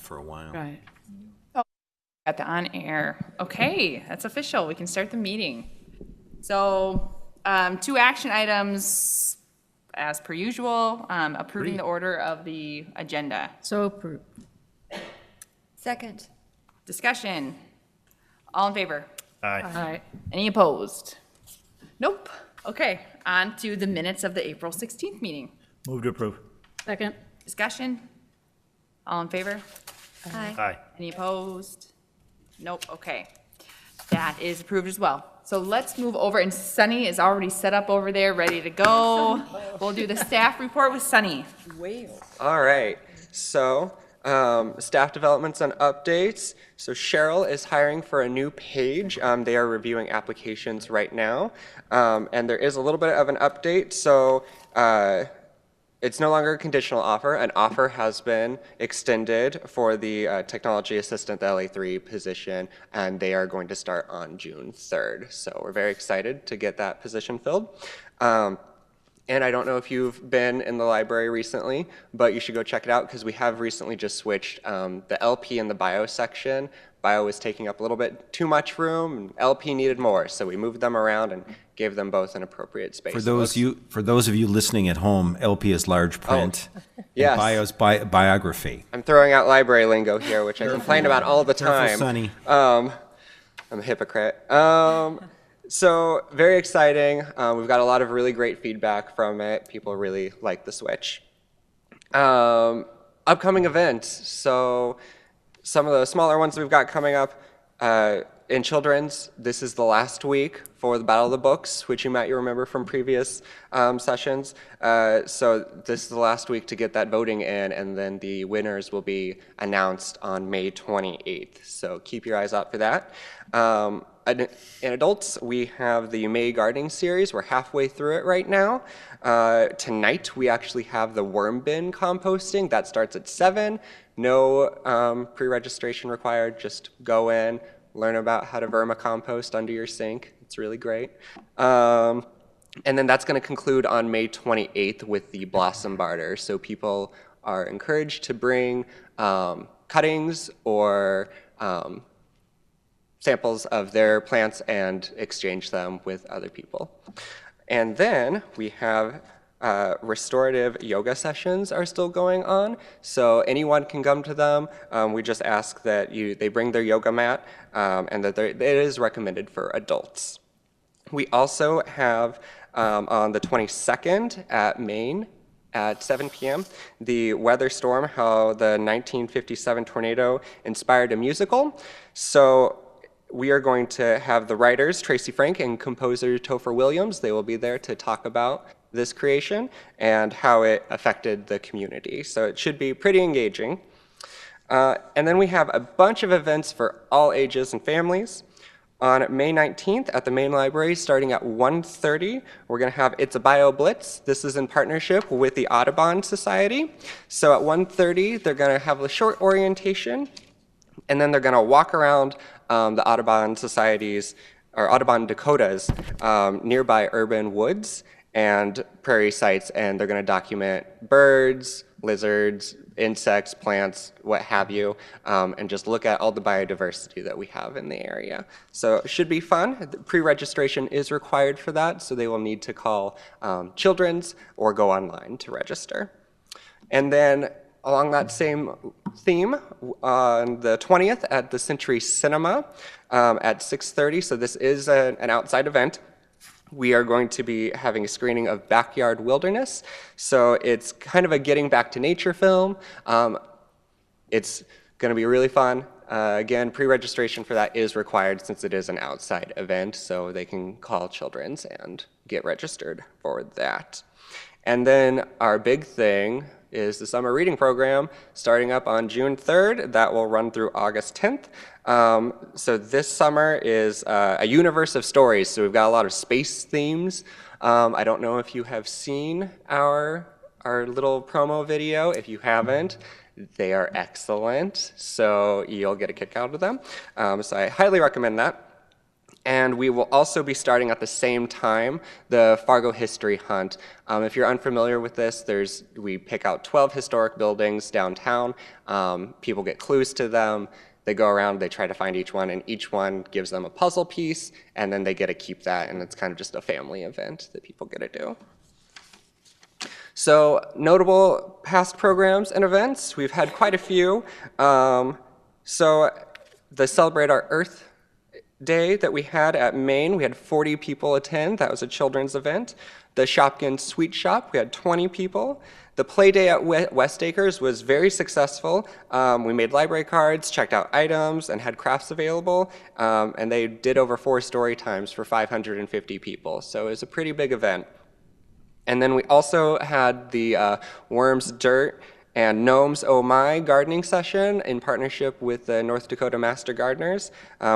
for a while. Right. Oh, got the on air. Okay, that's official. We can start the meeting. So, 2 action items as per usual, approving the order of the agenda. So approved. Second. Discussion. All in favor? Aye. All right. Any opposed? Nope. Okay, on to the minutes of the April 16th meeting. Move to approve. Second. Discussion. All in favor? Aye. Aye. Any opposed? Nope, okay. That is approved as well. So let's move over, and Sunny is already set up over there, ready to go. We'll do the staff report with Sunny. All right, so staff developments and updates. So Cheryl is hiring for a new page. They are reviewing applications right now. And there is a little bit of an update. So it's no longer a conditional offer. An offer has been extended for the technology assistant, the LA3 position, and they are going to start on June 3rd. So we're very excited to get that position filled. And I don't know if you've been in the library recently, but you should go check it out because we have recently just switched the LP and the bio section. Bio was taking up a little bit too much room, and LP needed more, so we moved them around and gave them both an appropriate space. For those of you listening at home, LP is large print. yes. And bio is biography. I'm throwing out library lingo here, which I complain about all the Careful, time. Sonny. I'm a hypocrite. So very exciting. We've got a lot of really great feedback from it. People really like the switch. Upcoming events. So some of the smaller ones we've got coming up in children's, this is the last week for the Battle of the Books, which you might remember from previous sessions. So this is the last week to get that voting in, and then the winners will be announced on May 28th. So keep your eyes out for that. In adults, we have the May gardening series. We're halfway through it right now. Tonight, we actually have the worm bin composting. That starts at 7. No pre-registration required. Just go in, learn about how to vermicompost under your sink. It's really great. And then that's going to conclude on May 28th with the blossom barter. So people are encouraged to bring cuttings or samples of their plants and exchange them with other people. And then we have restorative yoga sessions are still going on, so anyone can come to them. We just ask that they bring their yoga mat, and that it is recommended for adults. We also have on the 22nd at Maine at 7 p.m. the Weather Storm, how the 1957 tornado inspired a musical. So we are going to have the writers, Tracy Frank and composer Topher Williams. They will be there to talk about this creation and how it affected the community. So it should be pretty engaging. And then we have a bunch of events for all ages and families. On May 19th at the main library, starting at 1:30, we're going to have It's a Bio Blitz. This is in partnership with the Audubon Society. So at 1:30, they're going to have a short orientation, and then they're going to walk around the Audubon Society's, or Audubon Dakota's, nearby urban woods and prairie sites, and they're going to document birds, lizards, insects, plants, what have you, and just look at all the biodiversity that we have in the area. So it should be fun. Pre-registration is required for that, so they will need to call Children's or go online to register. And then along that same theme, on the 20th at the Century Cinema at 6:30, so this is an outside event, we are going to be having a screening of Backyard Wilderness. So it's kind of a getting back to nature film. It's going to be really fun. Again, pre-registration for that is required since it is an outside event, so they can call Children's and get registered for that. And then our big thing is the summer reading program starting up on June 3rd. That will run through August 10th. So this summer is a universe of stories. So we've got a lot of space themes. I don't know if you have seen our little promo video. If you haven't, they are excellent. So you'll get a kick out of them. So I highly recommend that. And we will also be starting at the same time the Fargo History Hunt. If you're unfamiliar with this, we pick out 12 historic buildings downtown. People get clues to them. They go around, they try to find each one, and each one gives them a puzzle piece, and then they get to keep that, and it's kind of just a family event that people get to do. So notable past programs and events, we've had quite a few. So the Celebrate Our Earth Day that we had at Maine, we had 40 people attend. That was a children's event. The Shopkins Sweet Shop, we had 20 people. The Play Day at West Acres was very successful. We made library cards, checked out items, and had crafts available. And they did over 4 story times for 550 people. So it was a pretty big event. And then we also had the Worms Dirt and Gnomes Oh My gardening session in partnership with the North Dakota Master Gardeners.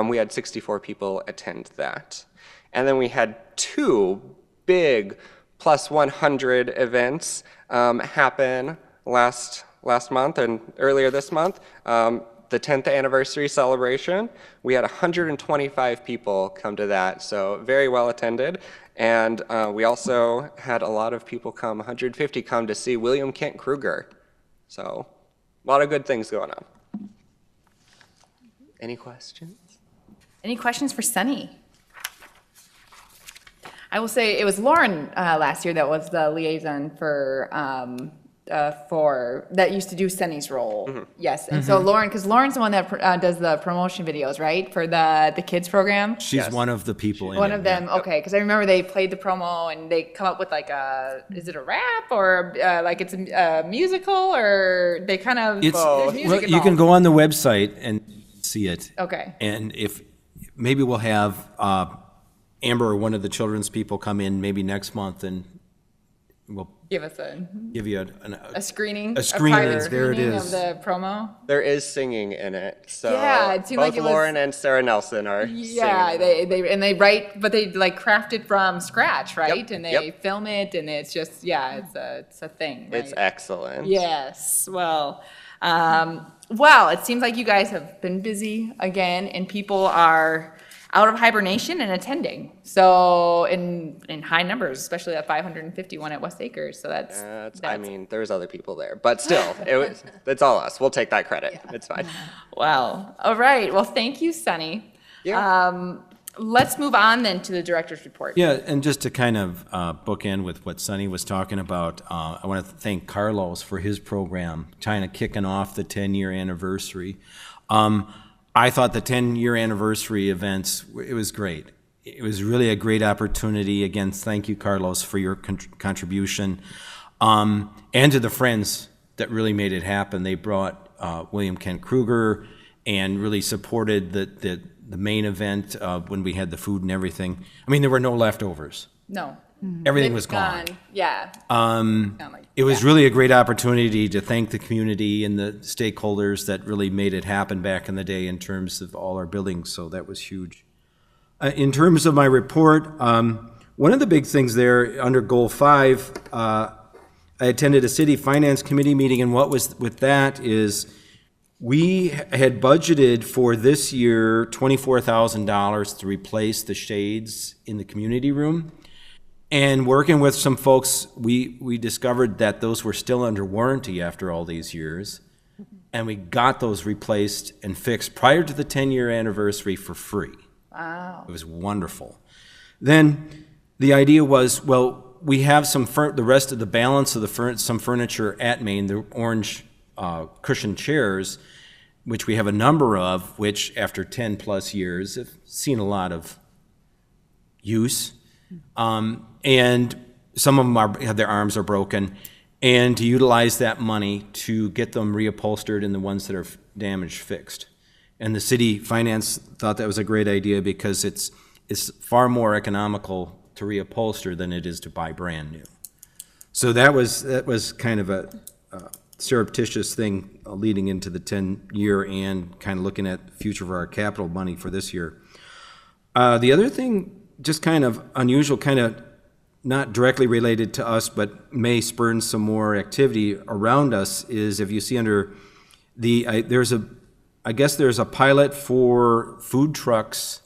We had 64 people attend that. And then we had 2 big plus 100 events happen last month and earlier this month. The 10th anniversary celebration, we had 125 people come to that, so very well attended. And we also had a lot of people come, 150 come to see William Kent Kruger. So, a lot of good things going on. Any questions? Any questions for Sunny? I will say it was Lauren last year that was the liaison for that used to do Sunny's role. Mm-hmm. Yes, and so Lauren, because Lauren's the one that does the promotion videos, right, for the kids program. She's Yes. one of the people in One it, of them, okay, because I remember they played the promo and they come up with like is it a rap or like it's a musical or they kind of, It's, there's music well, you can involved. go on the website and see it. Okay. And if, maybe we'll have Amber or one of the children's people come in maybe next month and we'll Give us give you a screening, A screening, private there it screening is. of the promo. There is singing in it, so Yeah, it seemed both like it was- Lauren and Sarah Nelson are Yeah, singing. they write, but they like craft it from scratch, right? Yep, And they yep. film it, and it's just it's a thing. It's right? excellent. Yes. Well, it seems like you guys have been busy again, and people are out of hibernation and attending. So in high numbers, especially at 551 at West Acres. So I mean, there's other people there, but still, it's all us. We'll take that credit. It's fine. wow. All right. Well, thank you, Sunny. Yeah. Let's move on then to the director's report. Yeah, and just to kind of bookend with what Sonny was talking about, I want to thank Carlos for his program, kind of kicking off the 10-year anniversary. I thought the 10-year anniversary events, it was great. It was really a great opportunity. Again, thank you, Carlos, for your contribution. And to the friends that really made it happen. They brought William Kent Kruger and really supported the main event when we had the food and everything. I mean, there were no leftovers. No. Everything They've was gone. Yeah. It was really a great opportunity to thank the community and the stakeholders that really made it happen back in the day in terms of all our buildings, so that was huge. In terms of my report, one of the big things there under Goal 5, I attended a city finance committee meeting, and what was with that is we had budgeted for this year $24,000 to replace the shades in the community room. And working with some folks, we discovered that those were still under warranty after all these years. And we got those replaced and fixed prior to the 10-year anniversary for free. Wow. It was wonderful. Then the idea was, well, we have the rest of the balance of some furniture at Maine, the orange cushion chairs, which we have a number of, which after 10 plus years have seen a lot of use. And some of them have their arms are broken, and to utilize that money to get them reupholstered and the ones that are damaged fixed. And the city finance thought that was a great idea because it's far more economical to reupholster than it is to buy brand new. So that was kind of a surreptitious thing leading into the 10-year and kind of looking at the future of our capital money for this year. The other thing, just kind of unusual, kind of not directly related to us, but may spurn some more activity around us, is if you see under I guess there's a pilot for food trucks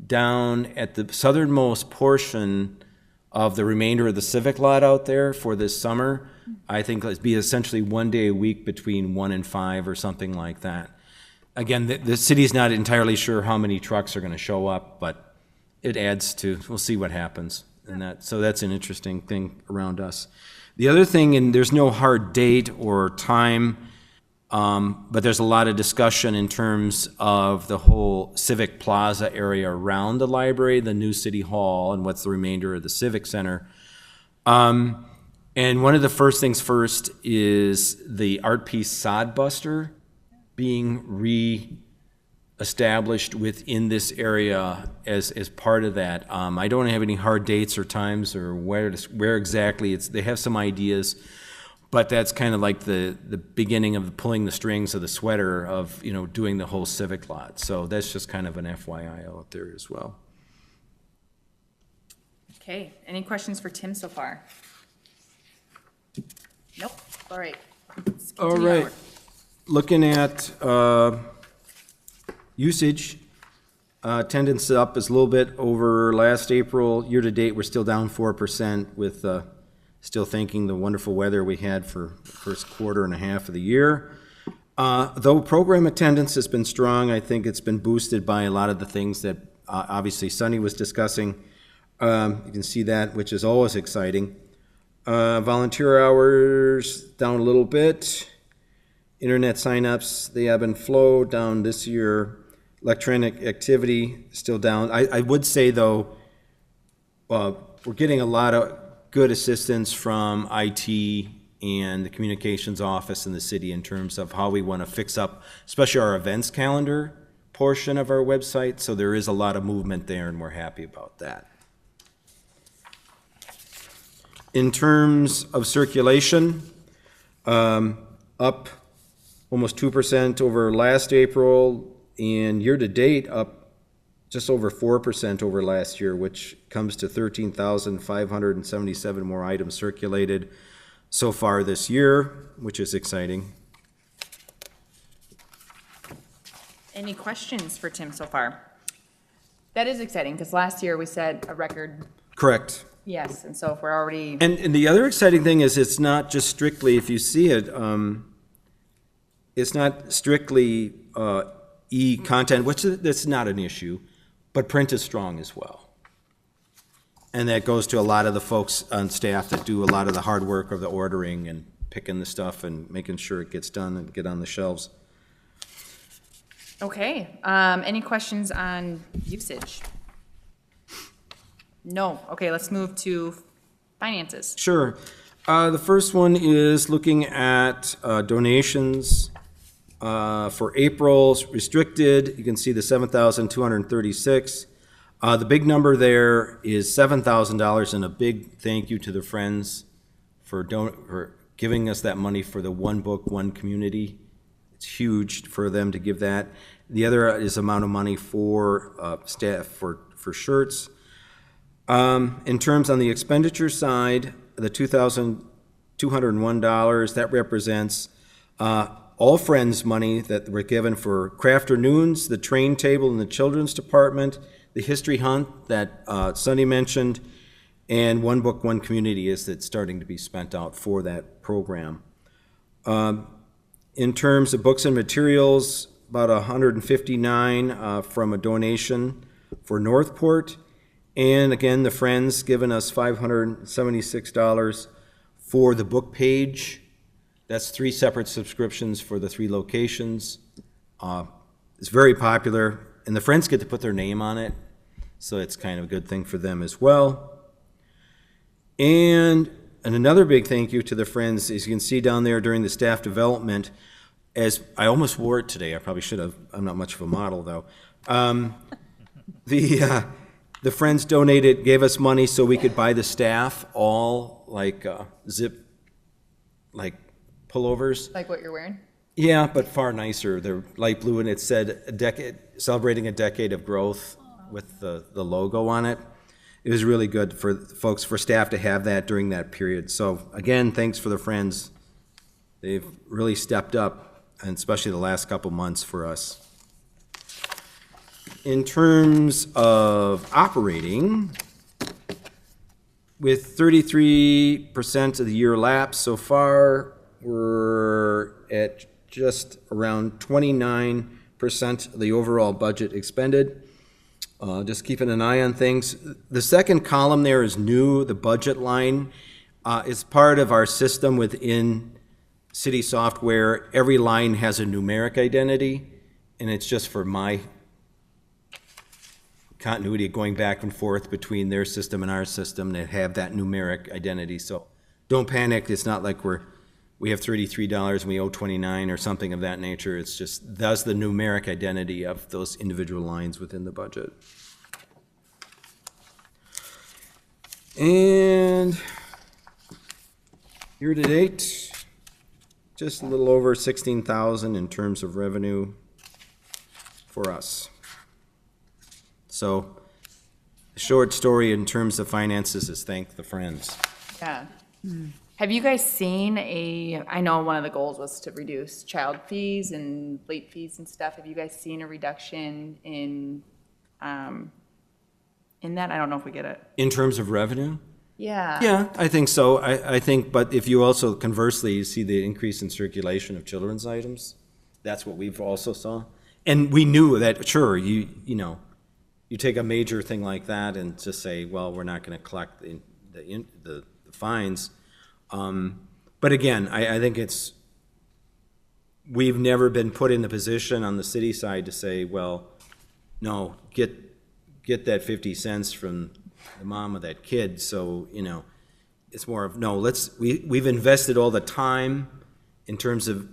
down at the southernmost portion of the remainder of the civic lot out there for this summer. I think it'd be essentially 1 day a week between 1 and 5 or something like that. Again, the city's not entirely sure how many trucks are going to show up, but it adds to, we'll see what happens. And so that's an interesting thing around us. The other thing, and there's no hard date or time, but there's a lot of discussion in terms of the whole Civic Plaza area around the library, the new City Hall, and what's the remainder of the Civic Center. And one of the first things first is the art piece Sodbuster being re-established within this area as part of that. I don't have any hard dates or times or where exactly they have some ideas, but that's kind of like the beginning of pulling the strings of the sweater of, doing the whole civic lot. So that's just kind of an FYI out there as well. Okay, any questions for Tim so far? Nope, all right. Let's All continue right. onward. Looking at usage, attendance up is a little bit over last April. Year to date, we're still down 4% with still thanking the wonderful weather we had for the first quarter and a half of the year. Though program attendance has been strong, I think it's been boosted by a lot of the things that obviously Sunny was discussing. You can see that, which is always exciting. Volunteer hours down a little bit. Internet signups, they ebb and flow down this year. Electronic activity still down. I would say though, we're getting a lot of good assistance from IT and the communications office in the city in terms of how we want to fix up, especially our events calendar portion of our website. So there is a lot of movement there and we're happy about that. In terms of circulation, up almost 2% over last April, and year-to-date up just over 4% over last year, which comes to 13,577 more items circulated so far this year, which is exciting. Any questions for Tim so far? That is exciting, because last year we set a record, Correct. yes, and so if we're already, And the other exciting thing is it's not just strictly, if you see it, it's not strictly e-content, which that's not an issue, but print is strong as well. And that goes to a lot of the folks on staff that do a lot of the hard work of the ordering and picking the stuff and making sure it gets done and get on the shelves. okay. Any questions on usage? No, okay, let's move to finances. Sure. The first one is looking at donations for April's restricted. You can see the 7,236. The big number there is $7,000, and a big thank you to the Friends for giving us that money for the One Book, One Community. It's huge for them to give that. The other is amount of money for staff for shirts. In terms on the expenditure side, the $2,201, that represents all Friends money that were given for Crafternoons, the train table in the children's department, the history hunt that Sunny mentioned, and One Book, One Community is that's starting to be spent out for that program. In terms of books and materials, about 159 from a donation for Northport. And again, the Friends giving us $576 for the book page. That's 3 separate subscriptions for the 3 locations. It's very popular, and the Friends get to put their name on it, so it's kind of a good thing for them as well. And another big thank you to the Friends, as you can see down there during the staff development, as I almost wore it today. I probably should have. I'm not much of a model, though. The Friends gave us money so we could buy the staff all zip, pullovers. Like what you're wearing? Yeah, but far nicer. They're light blue, and it said celebrating a decade of growth with the logo on it. It was really good for folks, for staff to have that during that period. So again, thanks for the Friends. They've really stepped up, and especially the last couple months for us. in terms of operating, with 33% of the year lapsed so far, we're at just around 29% of the overall budget expended. Just keeping an eye on things. The second column there is new, the budget line. Is part of our system within city software. Every line has a numeric identity, and it's just for my continuity of going back and forth between their system and our system that have that numeric identity. So don't panic. It's not like we have $33 and we owe 29 or something of that nature. It's just that's the numeric identity of those individual lines within the budget. And year to date, just a little over 16,000 in terms of revenue for us. So, the short story in terms of finances is thank the friends. Yeah. Have you guys seen I know one of the goals was to reduce child fees and late fees and stuff. Have you guys seen a reduction in that? I don't know if we get it. In terms of revenue? Yeah. Yeah, I think so. I think, but if you also conversely, you see the increase in circulation of children's items, that's what we've also saw. And we knew that, sure, you know, you take a major thing like that and just say, well, we're not going to collect the fines. But again, I think we've never been put in the position on the city side to say, well, no, get that 50 cents from the mom of that kid. So, you know, it's more of, no, we've invested all the time in terms of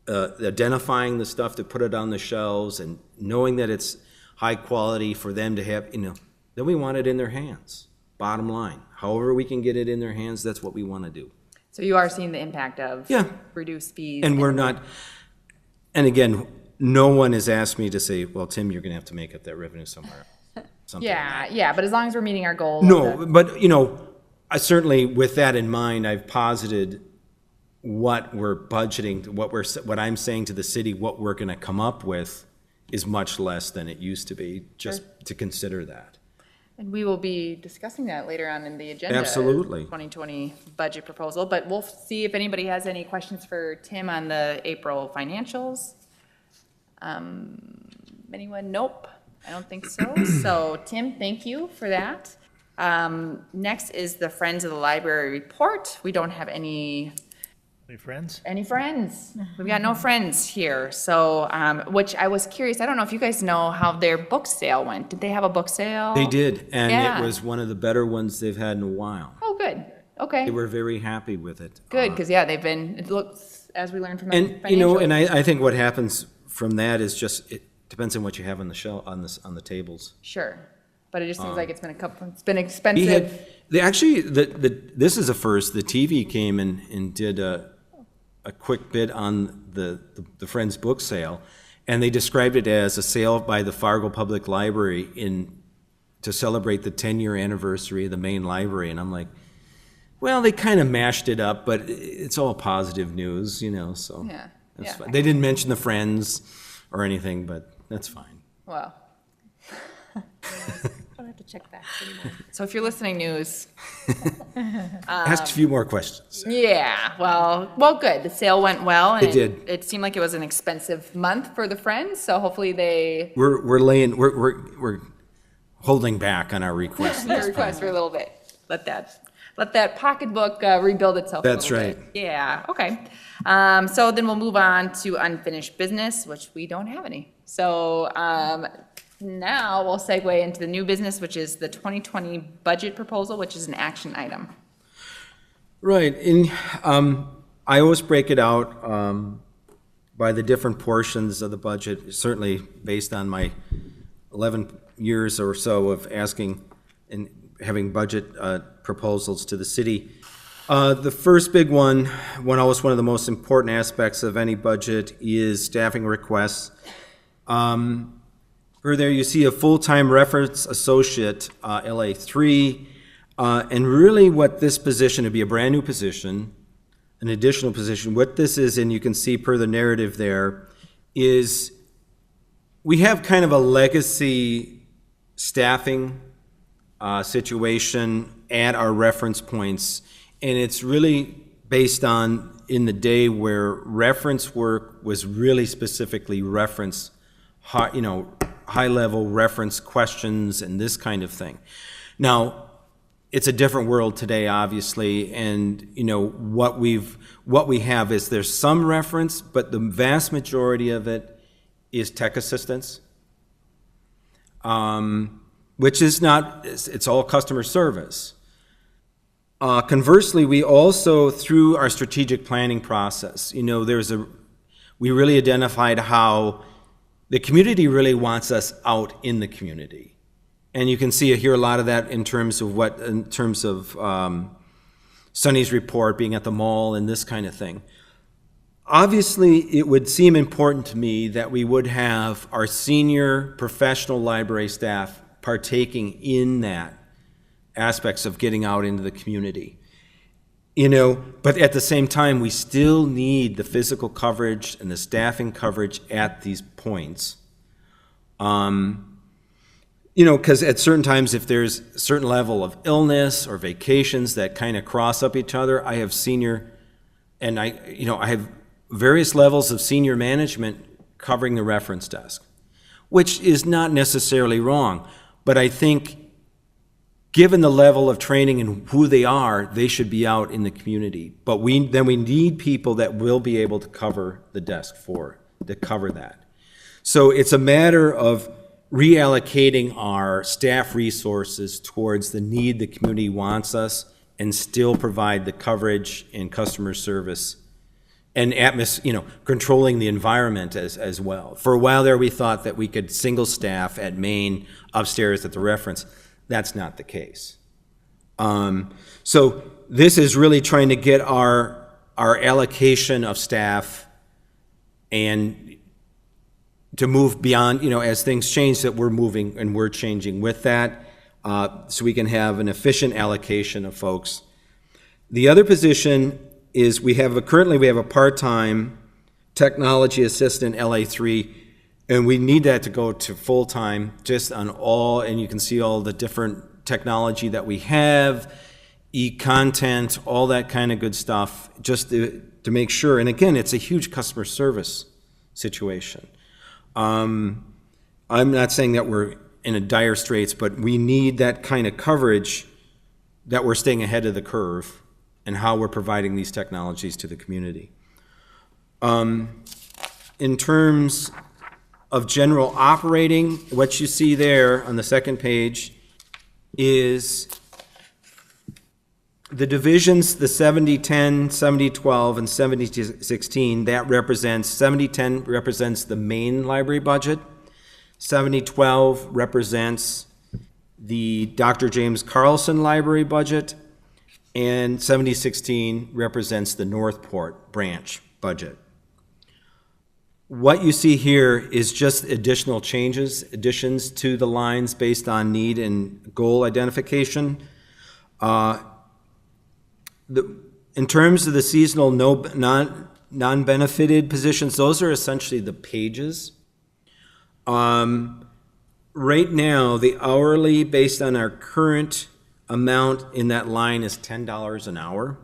identifying the stuff to put it on the shelves and knowing that it's high quality for them to have, you know, then we want it in their hands. Bottom line, however we can get it in their hands, that's what we want to do. So you are seeing the impact of reduced fees. And we're not, and again, no one has asked me to say, well, Tim, you're going to have to make up that revenue somewhere. Something like that. Yeah, but as long as we're meeting our goal. No, but, you know, I certainly, with that in mind, I've posited what we're budgeting, what I'm saying to the city, what we're going to come up with is much less than it used to be, just to consider that. And we will be discussing that later on in the agenda. Absolutely. 2020 budget proposal, but we'll see if anybody has any questions for Tim on the April financials. Anyone? Nope, I don't think so. So Tim, thank you for that. Next is the Friends of the Library report. We don't have any friends? Any friends? We've got no friends here. So, which I was curious, I don't know if you guys know how their book sale went. Did they have a book sale? They did, and Yeah. it was one of the better ones they've had in a while. Oh, good. Okay. They were very happy with it. Good, because yeah, they've been, it looks, as we learned from the And, you know, financials. and I think what happens from that is just, it depends on what you have on the shelf, on the tables. Sure, but it just seems like it's been He expensive. had, this is a first, the TV came and did a quick bit on the Friends book sale, and they described it as a sale by the Fargo Public Library to celebrate the 10-year anniversary of the main library, and I'm like, well, they kind of mashed it up, but it's all positive news, you know, so Yeah, that's yeah. fine. They didn't mention the Friends or anything, but that's fine. Well, Don't have to check back anymore. so if you're listening news, Ask a few more questions. yeah, well, good. The sale went well. And It did. It seemed like it was an expensive month for the Friends, so hopefully they We're holding back on our requests. your request for a little bit. Let that pocketbook rebuild itself. That's a little right. bit. Yeah. Okay. So then we'll move on to unfinished business, which we don't have any. So now we'll segue into the new business, which is the 2020 budget proposal, which is an action item. Right, I always break it out by the different portions of the budget, certainly based on my 11 years or so of asking and having budget proposals to the city. The first big one always one of the most important aspects of any budget is staffing requests. For there you see a full-time reference associate, LA3, and really what this position, would be a brand-new position, an additional position, what this is, and you can see per the narrative there, is we have kind of a legacy staffing situation at our reference points, and it's really based on in the day where reference work was really specifically high-level reference questions and this kind of thing. Now, it's a different world today, obviously, and what we have is there's some reference, but the vast majority of it is tech assistance, which is not, it's all customer service. Conversely, we also, through our strategic planning process, we really identified how the community really wants us out in the community. And you can hear a lot of that in terms of Sunny's report, being at the mall and this kind of thing. Obviously, it would seem important to me that we would have our senior professional library staff partaking in that aspects of getting out into the community. But at the same time, we still need the physical coverage and the staffing coverage at these points. Because at certain times, if there's a certain level of illness or vacations that kind of cross up each other, I have I have various levels of senior management covering the reference desk, which is not necessarily wrong. But I think given the level of training and who they are, they should be out in the community. But we need people that will be able to cover the desk to cover that. So it's a matter of reallocating our staff resources towards the need the community wants us and still provide the coverage and customer service and controlling the environment as well. For a while there, we thought that we could single staff at Main upstairs at the reference. That's not the case. So this is really trying to get our allocation of staff and to move beyond, as things change, that we're moving and we're changing with that, so we can have an efficient allocation of folks. The other position is currently we have a part-time technology assistant LA3, and we need that to go to full-time just on and you can see all the different technology that we have, e-content, all that kind of good stuff, just to make sure. And again, it's a huge customer service situation. I'm not saying that we're in a dire straits, but we need that kind of coverage, that we're staying ahead of the curve and how we're providing these technologies to the community. In terms of general operating, what you see there on the second page is the divisions, the 70-10, 70-12, and 70-16, that represents, 70-10 represents the main library budget, 70-12 represents the Dr. James Carlson library budget, and 70-16 represents the Northport branch budget. What you see here is just additions to the lines based on need and goal identification. In terms of the seasonal non-benefited positions, those are essentially the pages. Right now, the hourly based on our current amount in that line is $10 an hour,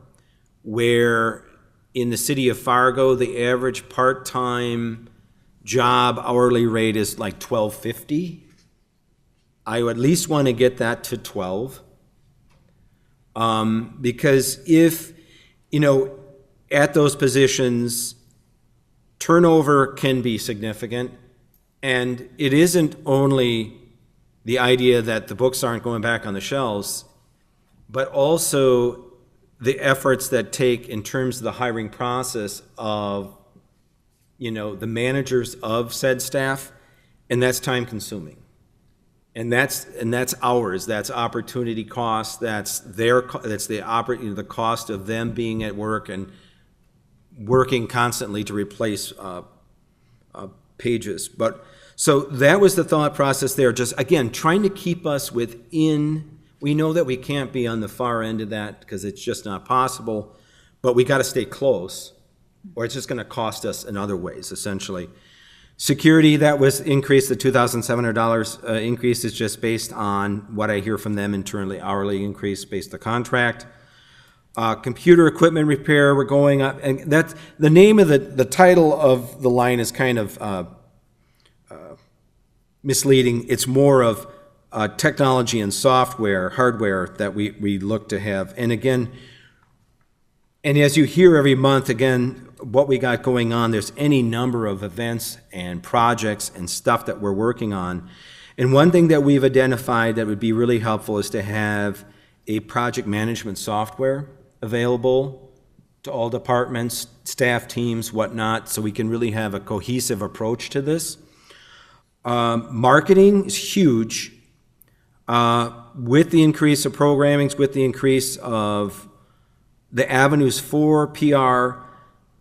where in the city of Fargo, the average part-time job hourly rate is like $12.50. I would at least want to get that to $12. Because if, at those positions, turnover can be significant, and it isn't only the idea that the books aren't going back on the shelves, but also the efforts that take in terms of the hiring process of, the managers of said staff, and that's time consuming. And that's hours, that's opportunity cost, that's the cost of them being at work and working constantly to replace pages. So that was the thought process there, just again, trying to keep us within, we know that we can't be on the far end of that because it's just not possible, but we got to stay close or it's just going to cost us in other ways, essentially. Security, that was increased, the $2,700 increase is just based on what I hear from them internally, hourly increase based on contract. Computer equipment repair, we're going up, and that's, the name of the title of the line is kind of misleading. It's more of technology and software, hardware that we look to have. And again, and as you hear every month, again, what we got going on, there's any number of events and projects and stuff that we're working on. And one thing that we've identified that would be really helpful is to have a project management software available to all departments, staff teams, whatnot, so we can really have a cohesive approach to this. Marketing is huge. With the increase of programming, with the increase of the avenues for PR,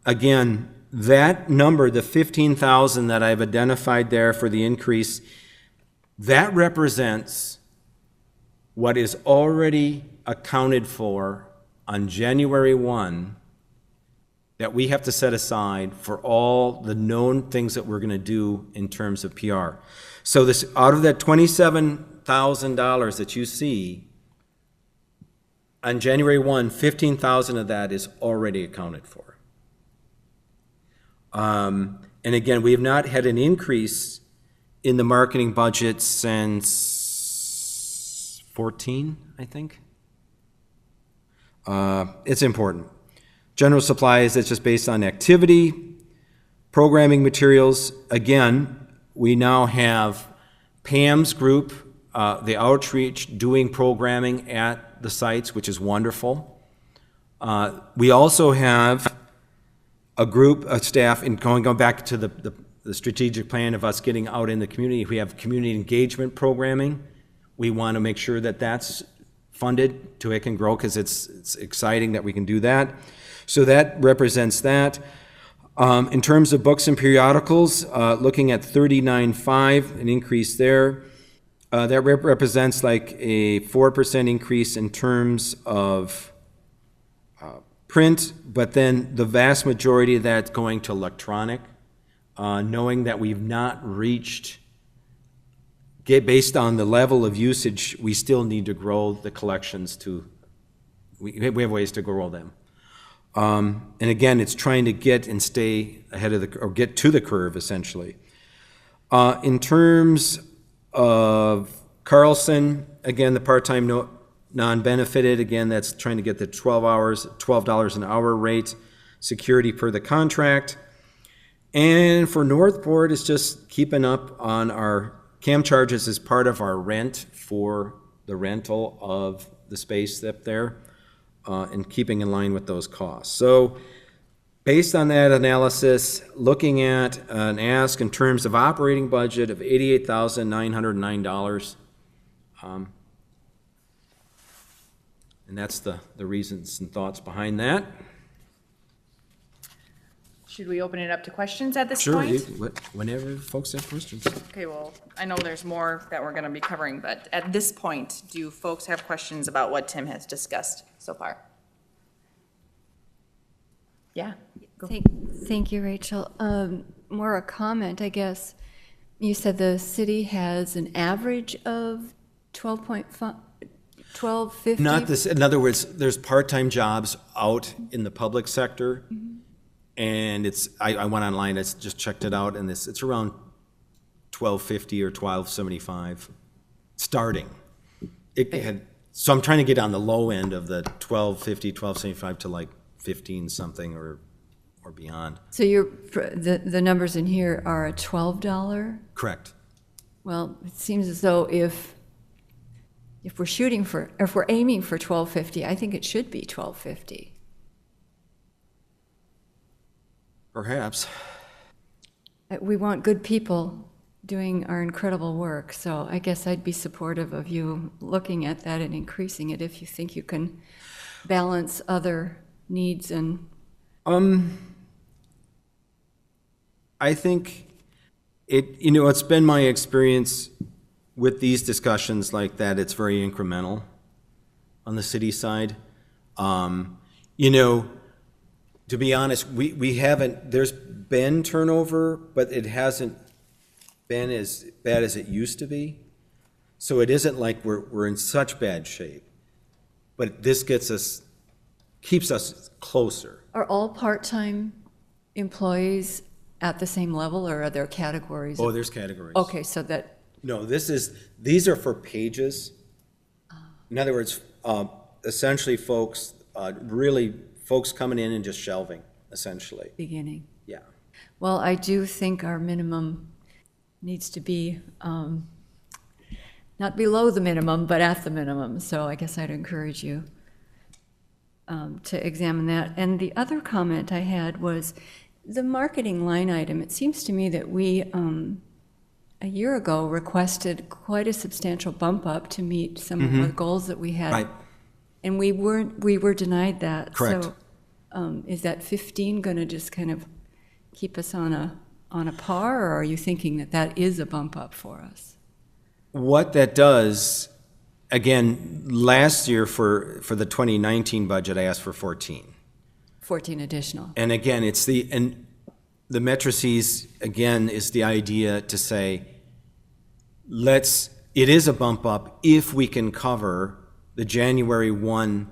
again, that number, the 15,000 that I've identified there for the increase, that represents what is already accounted for on January 1 that we have to set aside for all the known things that we're going to do in terms of PR. So this, out of that $27,000 that you see, on January 1, 15,000 of that is already accounted for. And again, we have not had an increase in the marketing budget since 14, I think. It's important. General supplies, that's just based on activity. Programming materials, again, we now have Pam's group, the outreach, doing programming at the sites, which is wonderful. We also have a group of staff, and going back to the strategic plan of us getting out in the community, we have community engagement programming. We want to make sure that that's funded to it can grow, because it's exciting that we can do that. So that represents that. In terms of books and periodicals, looking at 39.5, an increase there. That represents like a 4% increase in terms of print, but then the vast majority of that's going to electronic, knowing that we've not reached, based on the level of usage, we still need to grow the collections to, we have ways to grow them. And again, it's trying to get and stay ahead of the, or get to the curve, essentially. In terms of Carlson, again, the part-time non-benefited, again, that's trying to get the 12 hours, $12 an hour rate, security per the contract. And for Northport, it's just keeping up on our CAM charges as part of our rent for the rental of the space up there. And keeping in line with those costs. So based on that analysis, looking at an ask in terms of operating budget of $88,909, and that's the reasons and thoughts behind that. Should we open it up to questions at this Sure, point? whenever folks have questions. Okay, well, I know there's more that we're gonna be covering, but at this point, do folks have questions about what Tim has discussed so far? Yeah. Go. Thank you, Rachel. More a comment, I guess. You said the city has an average of 12.50? Not this, in other words, there's part-time jobs out in the public sector. And it's, I went online, I just checked it out, and it's around $12.50 or $12.75 starting. So I'm trying to get on the low end of the $12.50, $12.75 to like 15 something or beyond. So the numbers in here are a $12? Correct. Well, it seems as though if we're aiming for $12.50, I think it should be $12.50. Perhaps. We want good people doing our incredible work, so I guess I'd be supportive of you looking at that and increasing it if you think you can balance other needs and... I think it's been my experience with these discussions like that, it's very incremental on the city side. To be honest, we haven't, there's been turnover, but it hasn't been as bad as it used to be. So it isn't like we're in such bad shape. But this keeps us closer. Are all part-time employees at the same level, or are there categories? Oh, there's categories. Okay, so that, No, these are for pages. In other words, essentially folks, really folks coming in and just shelving, essentially. beginning. Yeah. Well, I do think our minimum needs to be not below the minimum, but at the minimum. So I guess I'd encourage you to examine that. And the other comment I had was the marketing line item. It seems to me that we, a year ago, requested quite a substantial bump up to meet some of the goals that we had. Right. And we were denied that. Correct. So is that 15 going to just kind of keep us on a par, or are you thinking that that is a bump up for us? What that does, again, last year for the 2019 budget, I asked for 14. 14 additional. And again, the matrices, again, is the idea to say, it is a bump up if we can cover the January 1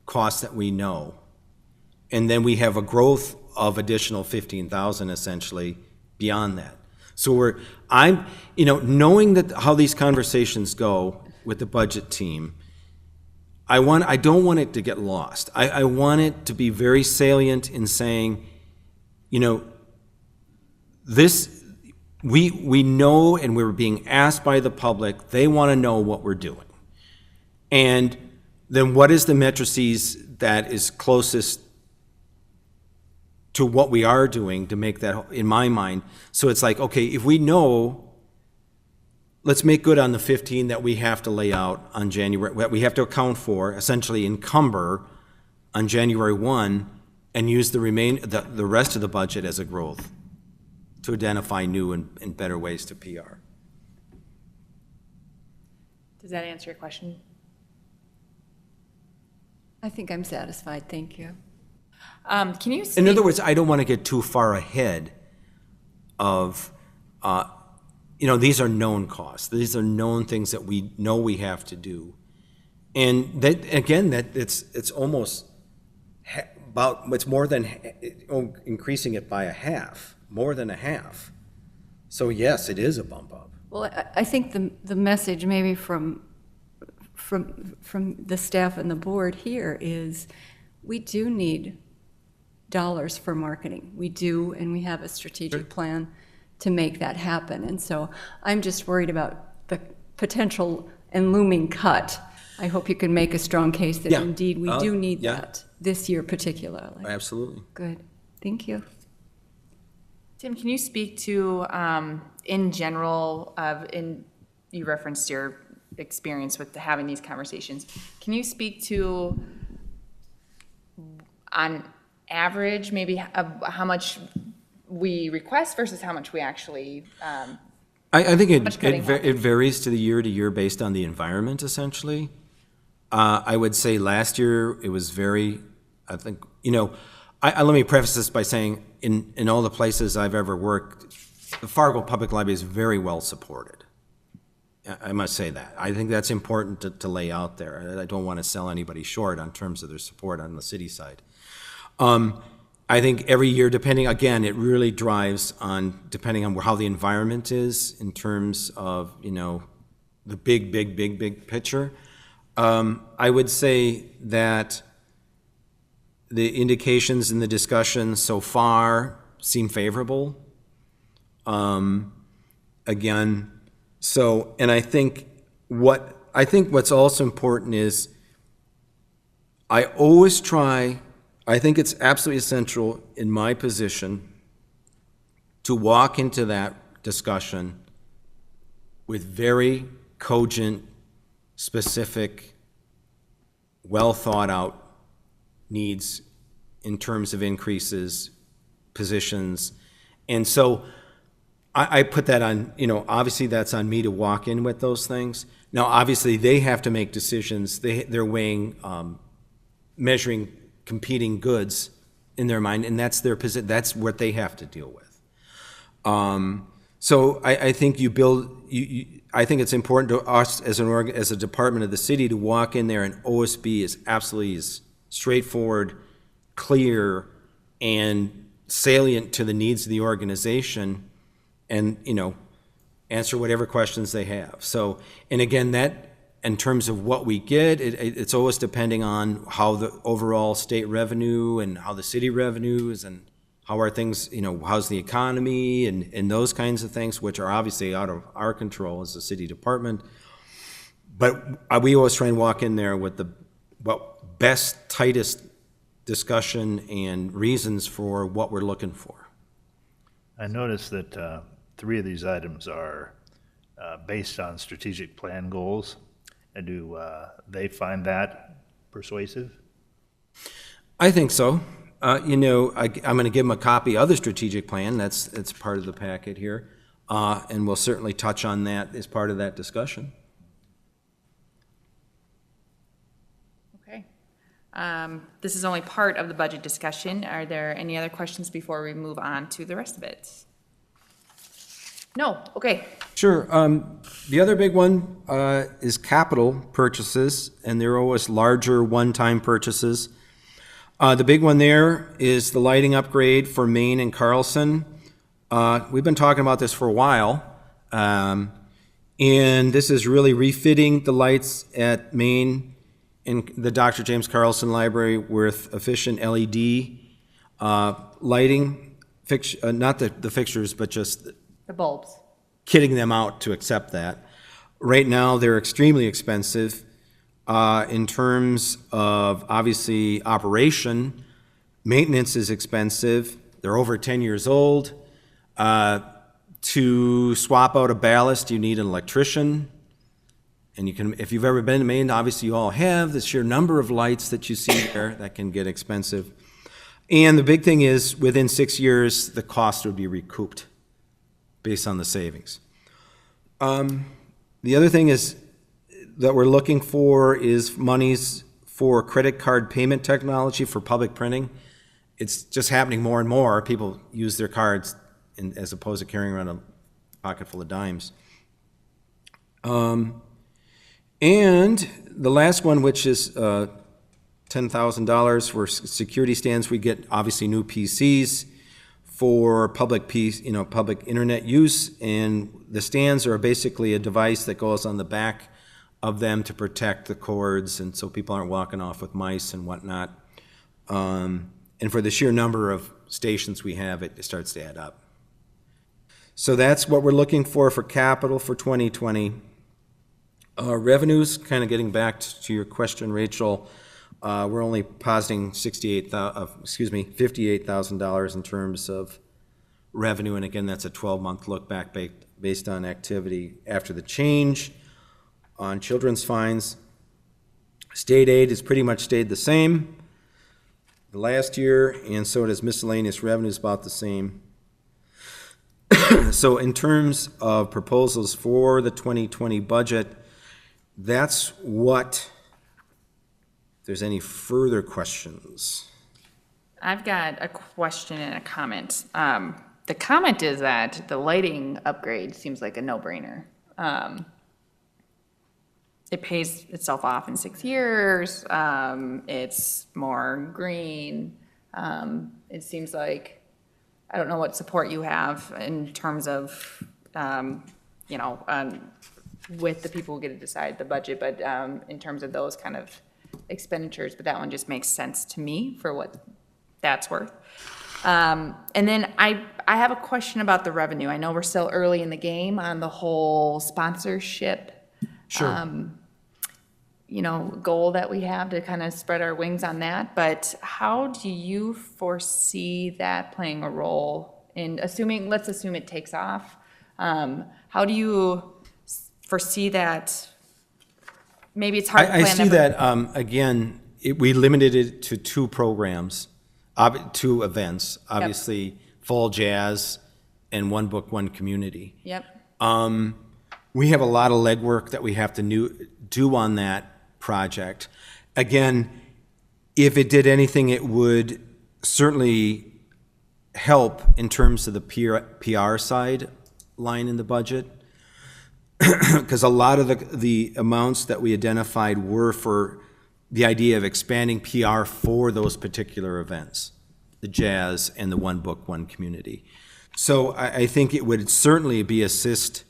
costs that we know. And then we have a growth of additional 15,000 essentially beyond that. So knowing that how these conversations go with the budget team, I don't want it to get lost. I want it to be very salient in saying, we know, and we're being asked by the public, they want to know what we're doing. And then what is the matrices that is closest to what we are doing to make that, in my mind? So it's like, okay, if we know, let's make good on the 15 that we have to lay out on January, that we have to account for, essentially encumber on January 1, and use the rest of the budget as a growth to identify new and better ways to PR. Does that answer your question? I think I'm satisfied, thank you. Can you In speak, other words, I don't want to get too far ahead of, these are known costs. These are known things that we know we have to do. And that, again, it's almost it's more than, increasing it by a half, more than a half. So yes, it is a bump up. Well, I think the message maybe from the staff and the board here is we do need dollars for marketing. We do, and we have a strategic plan to make that happen. And so I'm just worried about the potential and looming cut. I hope you can make a strong case that Yeah. indeed we do need yeah. that this year particularly. Absolutely. Good, thank you. Tim, can you speak to, in general, you referenced your experience with having these conversations. Can you speak to, on average, maybe how much we request versus how much we actually, I think much cutting it varies to year based on the environment, essentially. I would say last year it was very, I think, let me preface this by saying in all the places I've ever worked, the Fargo Public Library is very well supported. I must say that. I think that's important to lay out there. I don't want to sell anybody short in terms of their support on the city side. I think every year, again, it really drives depending on how the environment is in terms of, the big picture. I would say that the indications in the discussion so far seem favorable. Again, and I think what's also important is I think it's absolutely essential in my position to walk into that discussion with very cogent, specific, well thought out needs in terms of increases, positions. And so I put that on, obviously that's on me to walk in with those things. Now, obviously they have to make decisions. They're weighing, measuring competing goods in their mind, and that's their position. That's what they have to deal with. So I think I think it's important to us as as a department of the city to walk in there, and OSB is absolutely as straightforward, clear, and salient to the needs of the organization, and, answer whatever questions they have. So, and again, that, in terms of what we get, it's always depending on how the overall state revenue and how the city revenues and how are things, how's the economy and those kinds of things, which are obviously out of our control as a city department. But we always try and walk in there with the best, tightest discussion and reasons for what we're looking for. I noticed that 3 of these items are based on strategic plan goals. And do they find that persuasive? I think so. I'm going to give them a copy of the strategic plan. It's part of the packet here. And we'll certainly touch on that as part of that discussion. Okay. This is only part of the budget discussion. Are there any other questions before we move on to the rest of it? No, okay. Sure. The other big one is capital purchases, and they're always larger one-time purchases. The big one there is the lighting upgrade for Main and Carlson. We've been talking about this for a while, and this is really refitting the lights at Main in the Dr. James Carlson Library with efficient LED lighting, not the fixtures, but just The bulbs. kitting them out to accept that. Right now, they're extremely expensive in terms of, obviously, operation. Maintenance is expensive. They're over 10 years old. To swap out a ballast, you need an electrician. And you can, if you've ever been to Maine, obviously you all have, the sheer number of lights that you see there, that can get expensive. And the big thing is, within 6 years, the cost would be recouped based on the savings. The other thing is that we're looking for is monies for credit card payment technology for public printing. It's just happening more and more. People use their cards as opposed to carrying around a pocket full of dimes. And the last one, which is $10,000 for security stands, we get obviously new PCs for public internet use, and the stands are basically a device that goes on the back of them to protect the cords, and so people aren't walking off with mice and whatnot. And for the sheer number of stations we have, it starts to add up. So that's what we're looking for capital for 2020. Revenues, kind of getting back to your question, Rachel, we're only positing $58,000 in terms of revenue, and again, that's a 12-month look back based on activity after the change. On children's fines, state aid has pretty much stayed the same the last year, and so does miscellaneous revenues, about the same. So in terms of proposals for the 2020 budget, that's what, if there's any further questions. I've got a question and a comment. The comment is that the lighting upgrade seems like a no-brainer. It pays itself off in 6 years. It's more green. It seems like, I don't know what support you have in terms of, with the people who get to decide the budget, but in terms of those kind of expenditures, but that one just makes sense to me for what that's worth. And then I have a question about the revenue. I know we're still early in the game on the whole sponsorship goal that we have to kind of spread our wings on that, but how do you foresee that playing a role in let's assume it takes off. How do you foresee that? Maybe it's hard to plan. I see that, again, we limited it to 2 programs, 2 events, obviously Fall Jazz and One Book, One Community. Yep. We have a lot of legwork that we have to do on that project. Again, if it did anything, it would certainly help in terms of the PR side line in the budget. Because a lot of the amounts that we identified were for the idea of expanding PR for those particular events, the jazz and the One Book, One Community. So I think it would certainly be assist,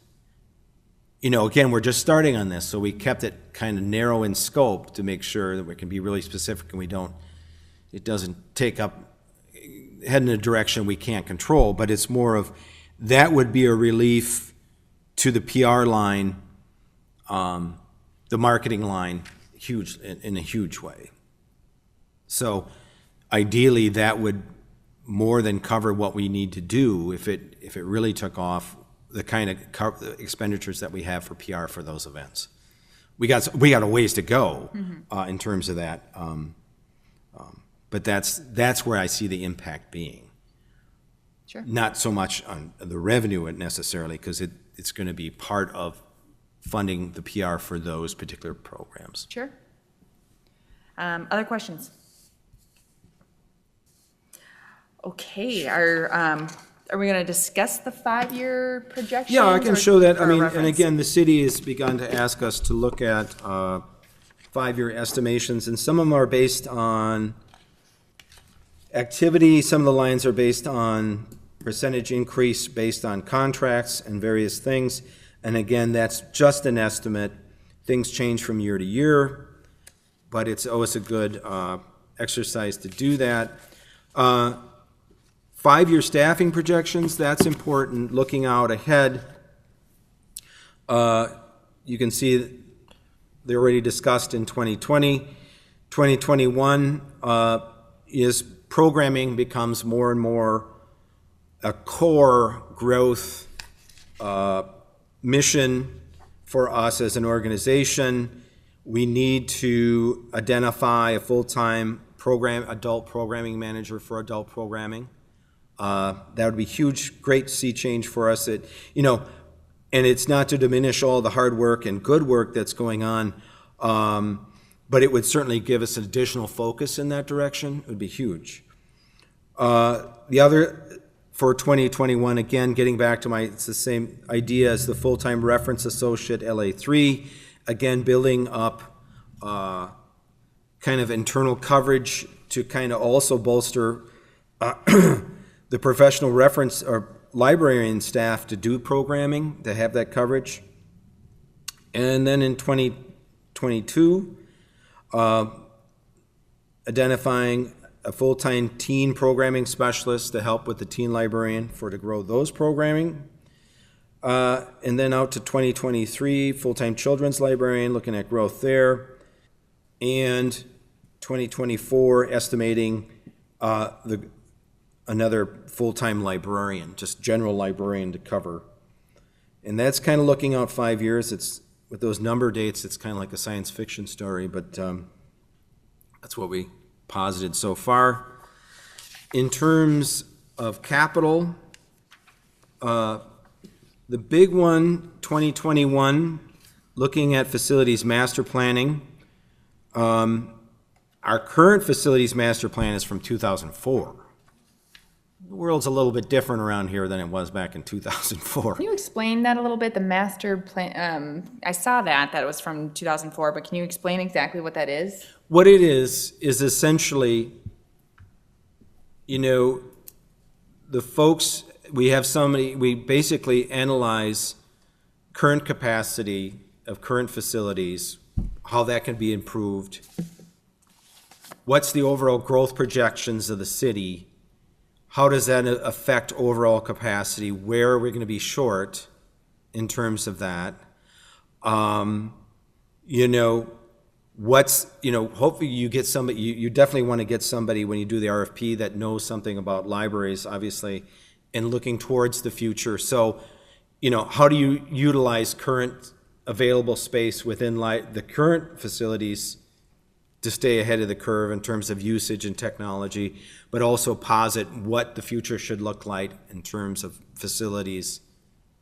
again, we're just starting on this, so we kept it kind of narrow in scope to make sure that we can be really specific and it doesn't head in a direction we can't control, but it's more of, that would be a relief to the PR line, the marketing line, in a huge way. So ideally, that would more than cover what we need to do if it really took off, the kind of expenditures that we have for PR for those events. We got a ways to go in terms of that, but that's where I see the impact being. Sure. Not so much on the revenue necessarily, because it's going to be part of funding the PR for those particular programs. Sure. Other questions? Okay, are we going to discuss the 5-year projection? Yeah, I can show that. I mean, and again, the city has begun to ask us to look at 5-year estimations, and some of them are based on activity, some of the lines are based on percentage increase based on contracts and various things. And again, that's just an estimate. Things change from year to year, but it's always a good exercise to do that. 5-year staffing projections, that's important, looking out ahead. You can see they're already discussed in 2020. 2021 is programming becomes more and more a core growth mission for us as an organization. We need to identify a full-time adult programming manager for adult programming. That would be huge, great sea change for us. And it's not to diminish all the hard work and good work that's going on, but it would certainly give us an additional focus in that direction. It would be huge. The other, for 2021, again, getting back to it's the same idea as the full-time reference associate, LA3, again, building up kind of internal coverage to kind of also bolster the professional reference or librarian staff to do programming, to have that coverage. And then in 2022, identifying a full-time teen programming specialist to help with the teen librarian to grow those programming. And then out to 2023, full-time children's librarian, looking at growth there. And 2024, estimating another full-time librarian, just general librarian to cover. And that's kind of looking out 5 years. It's with those number dates, it's kind of like a science fiction story, but that's what we posited so far. In terms of capital, the big one, 2021, looking at facilities master planning. Our current facilities master plan is from 2004. The world's a little bit different around here than it was back in 2004. Can you explain that a little bit, the master plan? I saw that it was from 2004, but can you explain exactly what that is? What it is essentially, the folks, we basically analyze current capacity of current facilities, how that can be improved, what's the overall growth projections of the city, how does that affect overall capacity, where are we going to be short in terms of that, hopefully you get somebody, you definitely want to get somebody when you do the RFP that knows something about libraries, obviously, and looking towards the future. So, how do you utilize current available space within the current facilities to stay ahead of the curve in terms of usage and technology, but also posit what the future should look like in terms of facilities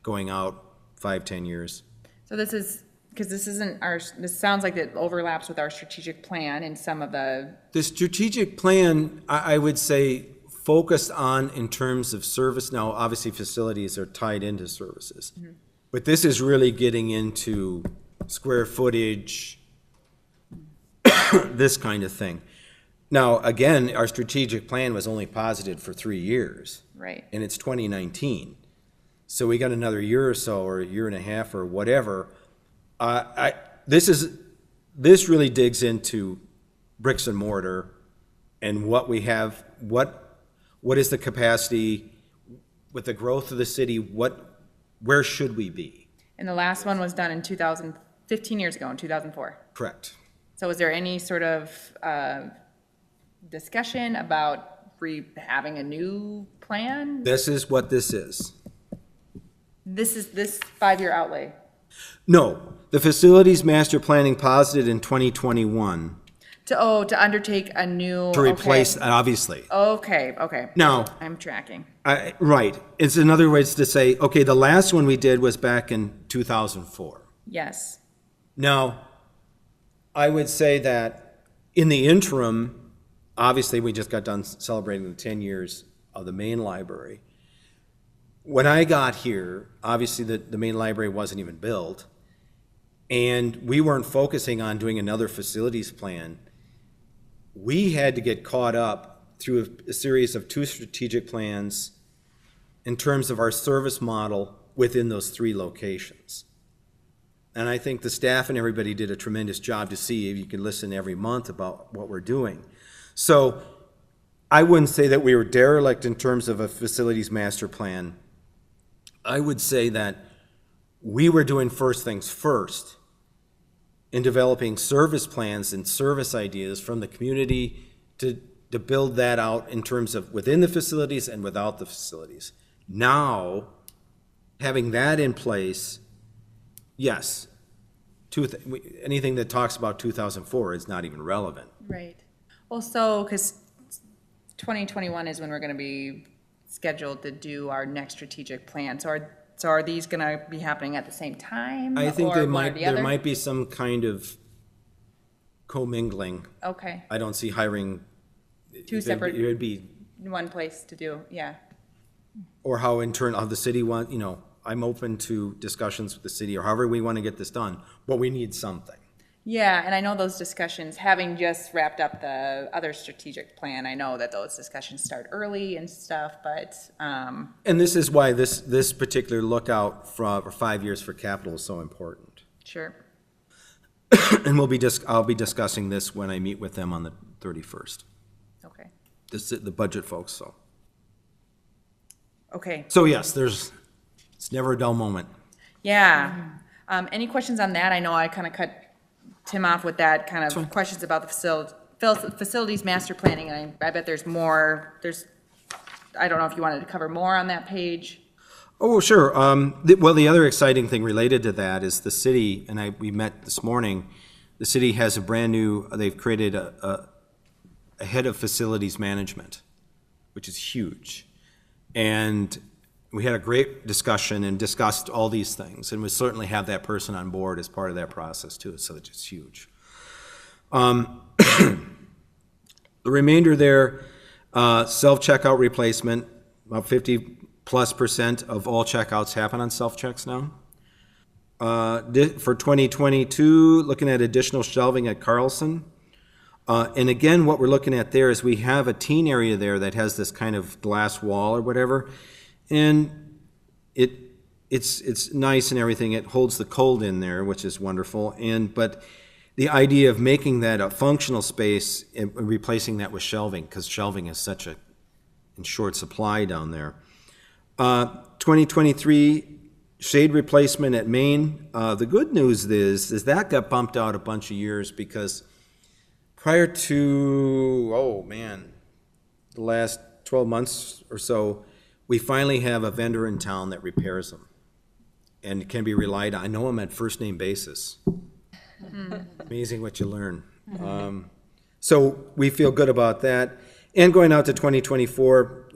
going out 5-10 years. So this is, because this sounds like it overlaps with our strategic plan and some of the... The strategic plan, I would say, focused on in terms of service. Now, obviously, facilities are tied into services. But this is really getting into square footage, this kind of thing. Now, again, our strategic plan was only posited for 3 years. Right. And it's 2019. So we got another year or so, or a year and a half, or whatever. This really digs into bricks and mortar and what we have, what is the capacity with the growth of the city, where should we be? And the last one was done in 15 years ago, in 2004. Correct. So is there any sort of discussion about having a new plan? This is what this is. This is this 5-year outlay? No, the facilities master planning posited in 2021 To undertake a new. to replace, Okay. obviously. Okay. Now, I'm tracking. right, it's another way to say, okay, the last one we did was back in 2004. Yes. Now, I would say that in the interim, obviously, we just got done celebrating the 10 years of the main library. When I got here, obviously, the main library wasn't even built, and we weren't focusing on doing another facilities plan. We had to get caught up through a series of 2 strategic plans in terms of our service model within those 3 locations. And I think the staff and everybody did a tremendous job to see if you can listen every month about what we're doing. So I wouldn't say that we were derelict in terms of a facilities master plan. I would say that we were doing first things first in developing service plans and service ideas from the community to build that out in terms of within the facilities and without the facilities. Now, having that in place, yes, anything that talks about 2004 is not even relevant. Right. Well, so, because 2021 is when we're going to be scheduled to do our next strategic plan. So are these going to be happening at the same time? I think or there one or the other? might be some kind of commingling. Okay. I don't see hiring. 2 separate, It would be, one place to do, yeah. or how the city want, I'm open to discussions with the city, or however we want to get this done, but we need something. Yeah, and I know those discussions, having just wrapped up the other strategic plan, I know that those discussions start early and stuff, but, And this is why this particular lookout for 5 years for capital is so important. sure. And I'll be discussing this when I meet with them on the 31st. Okay. The budget folks, so. Okay, So yes, it's never a dull moment. yeah. Any questions on that? I know I kind of cut Tim off with that kind of questions about the facilities master planning, and I bet there's more, I don't know if you wanted to cover more on that page. Oh, sure. Well, the other exciting thing related to that is the city, and we met this morning, the city has they've created a head of facilities management, which is huge. And we had a great discussion and discussed all these things, and we certainly have that person on board as part of that process too, so it's just huge. The remainder there, self-checkout replacement, about 50+% of all checkouts happen on self-checks now. For 2022, looking at additional shelving at Carlson. And again, what we're looking at there is we have a teen area there that has this kind of glass wall or whatever, and it's nice and everything. It holds the cold in there, which is wonderful. But the idea of making that a functional space and replacing that with shelving, because shelving is such in short supply down there. 2023 shade replacement at Main. The good news is that got bumped out a bunch of years because prior to, the last 12 months or so, we finally have a vendor in town that repairs them and can be relied on. I know them at first name basis. Amazing what you learn. So we feel good about that. And going out to 2024,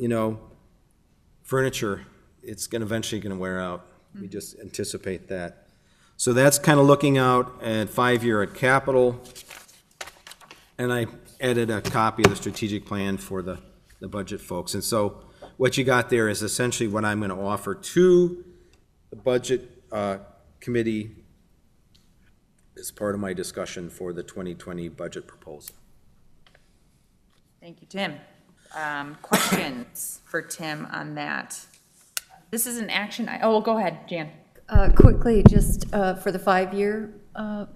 furniture, it's eventually going to wear out. We just anticipate that. So that's kind of looking out at 5-year at capital. And I added a copy of the strategic plan for the the budget folks. And so what you got there is essentially what I'm going to offer to the budget committee as part of my discussion for the 2020 budget proposal. Thank you, Tim. Questions for Tim on that? This is an action, go ahead, Jan. Quickly, just for the 5-year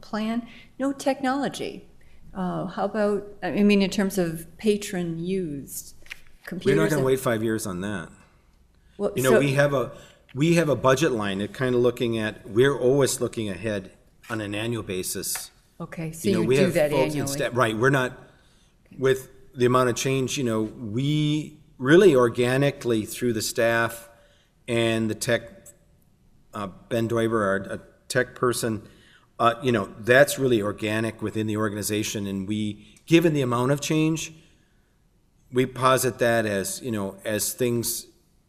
plan, no technology. How about, I mean, in terms of patron used computers? We're not going to wait 5 years on that. Well, You know, so- we have a budget line that kind of looking at, we're always looking ahead on an annual basis. Okay, so You know, you we do have that folks annually. instead, right, we're not, with the amount of change, you know, we really organically through the staff and the tech, Ben Doiber, our tech person, you know, that's really organic within the organization, and we, given the amount of change, we posit that as, you know, as things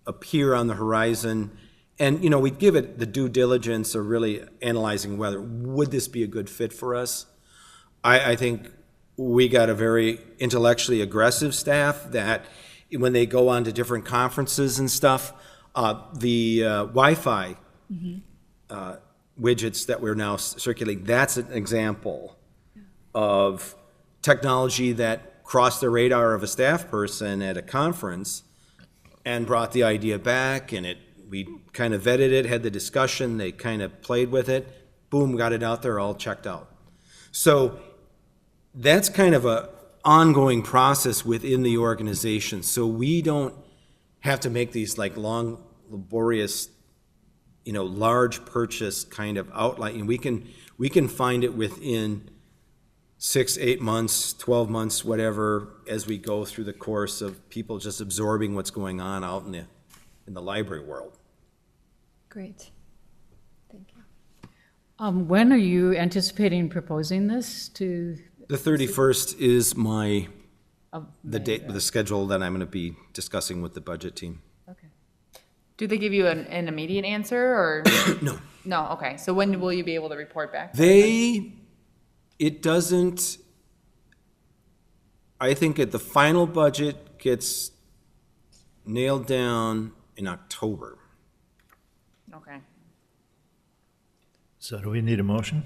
appear on the horizon, and, you know, we give it the due diligence of really analyzing whether, would this be a good fit for us? I think we got a very intellectually aggressive staff that when they go on to different conferences and stuff, the Wi-Fi widgets that we're now circulating, that's an example of technology that crossed the radar of a staff person at a conference and brought the idea back, and we kind of vetted it, had the discussion, they kind of played with it, boom, got it out there, all checked out. So that's kind of a ongoing process within the organization. So we don't have to make these like long, laborious, you know, large purchase kind of outline. And we can find it within 6, 8 months, 12 months, whatever, as we go through the course of people just absorbing what's going on out in the library world. Great. Thank you. When are you anticipating proposing this to? The 31st is of the May, date, right? the schedule that I'm going to be discussing with the budget team. Okay. Do they give you an immediate answer, or? No. No, okay, so when will you be able to report back? It doesn't, I think the final budget gets nailed down in October. Okay. So do we need a motion?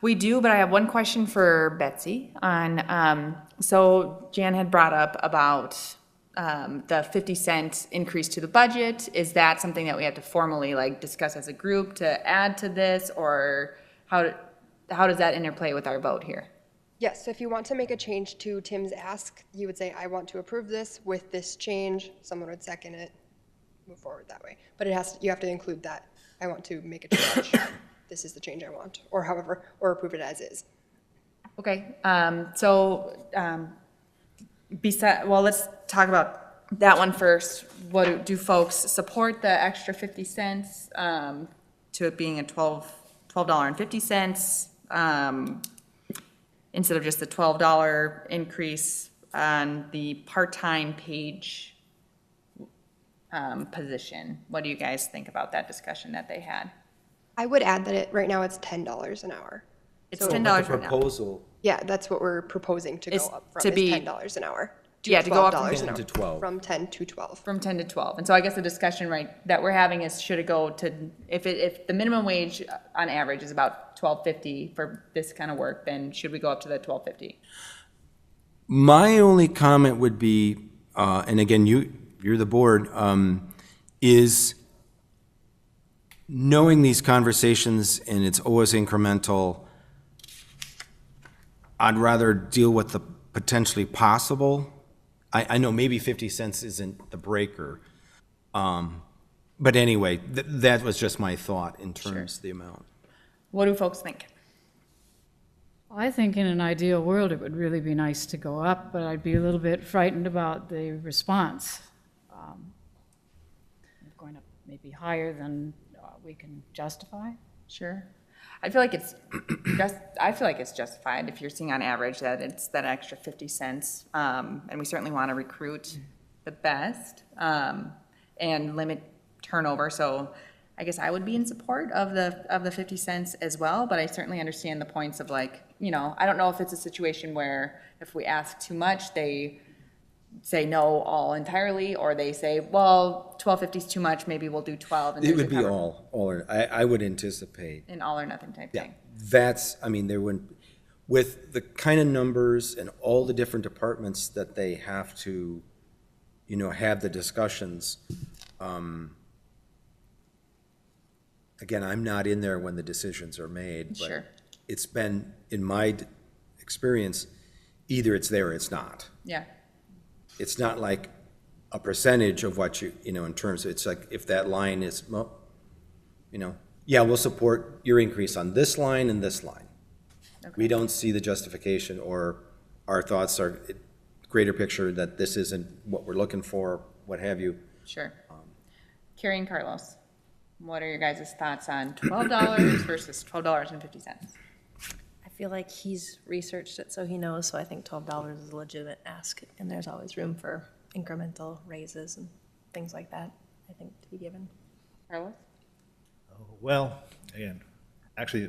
We do, but I have one question for Betsy on, so Jan had brought up about the 50-cent increase to the budget. Is that something that we have to formally like discuss as a group to add to this, or how does that interplay with our vote here? Yes, so if you want to make a change to Tim's ask, you would say, I want to approve this with this change. Someone would second it, move forward that way. But you have to include that. I want to make a change. This is the change I want, or however, or approve it as is. Okay, well, let's talk about that one first. What do folks support the extra 50 cents to it being a $12.50 instead of just the $12 increase on the part-time page position? What do you guys think about that discussion that they had? I would add that right now it's $10 an hour. It's So- $10 The right now. proposal, Yeah, that's what we're proposing to Is go up from, to is be- $10 an hour. Yeah, to go up from $12 an 10 hour. to 12. From 10 to 12. From 10 to 12. And so I guess the discussion that we're having is, should it go to, if the minimum wage on average is about $12.50 for this kind of work, then should we go up to the $12.50? My only comment would be, and again, you're the board, is knowing these conversations, and it's always incremental, I'd rather deal with the potentially possible. I know maybe 50 cents isn't the breaker. But anyway, that was just my thought in terms of the amount. What do folks think? I think in an ideal world, it would really be nice to go up, but I'd be a little bit frightened about the response. Going up maybe higher than we can justify. Sure. I feel like it's justified if you're seeing on average that it's that extra 50 cents. And we certainly want to recruit the best and limit turnover. So I guess I would be in support of the 50 cents as well, but I certainly understand the points of like, I don't know if it's a situation where if we ask too much, they say no all entirely, or they say, well, 1250 is too much, maybe we'll do 12. And It there's a would be cover- all, or, I would anticipate. An all or nothing type thing. That's, I mean, there would, with the kind of numbers and all the different departments that they have to, have the discussions. Again, I'm not in there when the decisions are made, Sure. but it's been, in my experience, either it's there or it's not. Yeah, It's not like a percentage of what in terms of, it's like, if that line is, well, yeah, we'll support your increase on this line and this line. We don't see the justification, or our thoughts are greater picture that this isn't what we're looking for, what have you. sure. Carrie and Carlos, what are your guys' thoughts on $12 versus $12.50? I feel like he's researched it, so he knows, so I think $12 is a legitimate ask, and there's always room for incremental raises and things like that, I think, to be given. Carlos? Well, again, actually,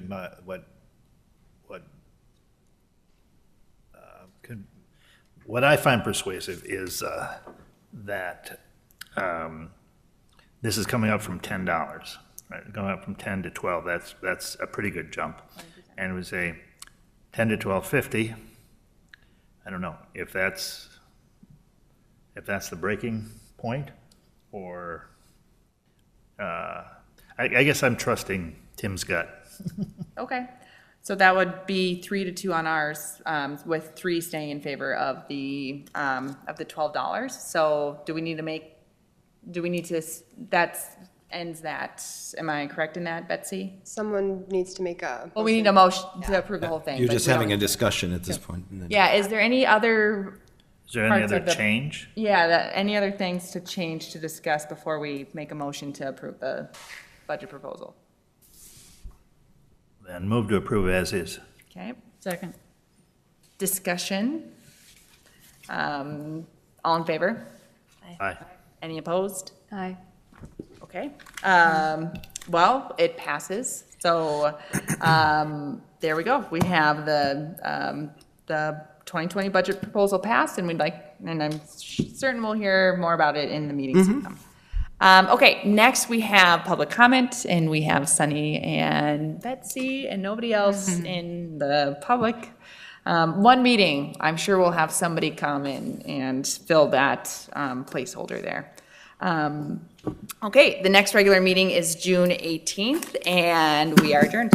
what I find persuasive is that this is coming up from $10, right? Going up from 10 to 12. That's a pretty good jump, and it was a 10 to 12.50. I don't know if that's the breaking point, or I guess I'm trusting Tim's gut. Okay, so that would be 3-2 on ours, with 3 staying in favor of the $12. So do we need to, that ends that, am I correct in that, Betsy? Someone needs to make a. Well, we need a motion to approve the whole thing. You're but just we having a don't- discussion at this point. and then- Yeah, is there any other, Is there any Parts other of the- change? any other things to change, to discuss before we make a motion to approve the budget proposal? Then move to approve as is. Okay, Second. discussion. All in favor? Aye. Any opposed? Aye. Okay, well, it passes, so, there we go. We have the 2020 budget proposal passed, and I'm certain we'll hear more about it in the meetings to come. Okay, next we have public comment, and we have Sunny and Betsy and nobody else in the public. One meeting, I'm sure we'll have somebody come in and fill that placeholder there. Okay, the next regular meeting is June 18th, and we are adjourned.